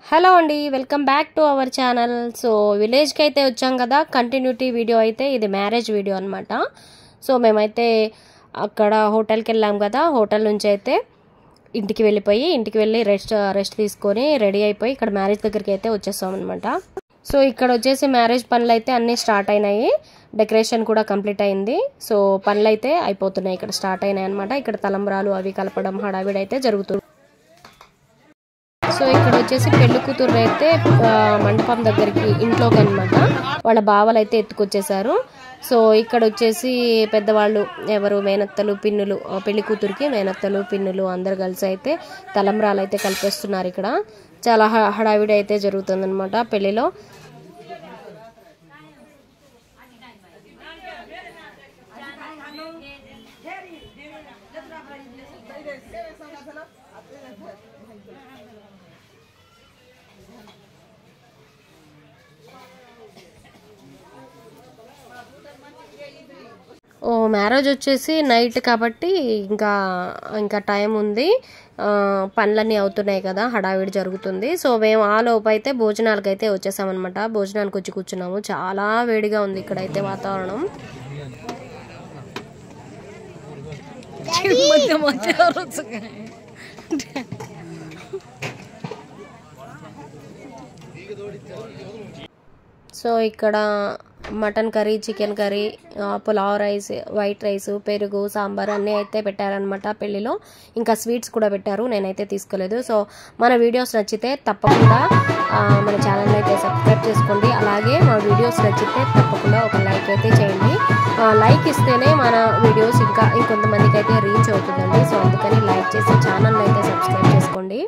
Hello అండి, welcome back to our channel. So విలేజ్కి అయితే వచ్చాం కదా, కంటిన్యూటీ వీడియో అయితే ఇది మ్యారేజ్ వీడియో అనమాట. సో మేమైతే అక్కడ హోటల్కి వెళ్ళాం కదా, హోటల్ నుంచి అయితే ఇంటికి వెళ్ళి రెస్ట్ తీసుకొని రెడీ అయిపోయి ఇక్కడ మ్యారేజ్ దగ్గరికి అయితే వచ్చేసాం అనమాట. సో ఇక్కడ వచ్చేసి మ్యారేజ్ పనులు అయితే అన్నీ స్టార్ట్ అయినాయి, డెకరేషన్ కూడా కంప్లీట్ అయింది. సో పనులు అయితే అయిపోతున్నాయి, ఇక్కడ స్టార్ట్ అయినాయి అనమాట. ఇక్కడ తలంబ్రాలు అవి కలపడం హడావిడి అయితే జరుగుతుంది. సో ఇక్కడ వచ్చేసి పెళ్లి కూతురు అయితే మండపం దగ్గరికి ఇంట్లోకి అనమాట వాళ్ళ బావలు అయితే ఎత్తుకొచ్చేసారు. సో ఇక్కడ వచ్చేసి పెద్దవాళ్ళు ఎవరు మేనత్తలు పిన్నులు, పెళ్లి కూతురికి మేనత్తలు పిన్నులు అందరు కలిసి అయితే తలంబ్రాలు అయితే కలిపేస్తున్నారు. ఇక్కడ చాలా హడావిడి అయితే జరుగుతుంది అనమాట పెళ్లిలో. మ్యారేజ్ వచ్చేసి నైట్ కాబట్టి ఇంకా టైం ఉంది, పనులన్నీ అవుతున్నాయి కదా, హడావిడి జరుగుతుంది. సో మేము ఆ లోపు అయితే భోజనాలకు అయితే వచ్చేసామన్నమాట. భోజనానికి వచ్చి కూర్చున్నాము. చాలా వేడిగా ఉంది ఇక్కడైతే వాతావరణం. సో ఇక్కడ mutton curry, chicken curry, pulao rice, white rice, పెరుగు, సాంబార్ అన్నీ అయితే పెట్టారనమాట పెళ్లిలో. ఇంకా స్వీట్స్ కూడా పెట్టారు, నేనైతే తీసుకోలేదు. సో మన వీడియోస్ నచ్చితే తప్పకుండా మన ఛానల్ అయితే సబ్స్క్రైబ్ చేసుకోండి. అలాగే మా వీడియోస్ నచ్చితే తప్పకుండా ఒక లైక్ అయితే చేయండి. లైక్ ఇస్తేనే మన వీడియోస్ ఇంకా ఇంకొంతమందికి అయితే రీచ్ అవుతుందండి. సో అందుకని లైక్ చేసి ఛానల్ అయితే సబ్స్క్రైబ్ చేసుకోండి.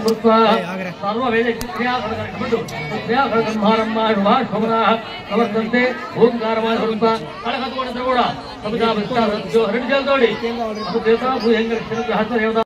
कृत्वा सर्ववेदक्रियाफलकर्मणु क्रियाफलकर्मारम्भाशुभाशोभनाः प्रवर्तन्ते ओंकारमाय कृत्वा कलकतोडन्तु कूडा समुदाय विस्तार जो हरिजलतोडी देवता भूयंगर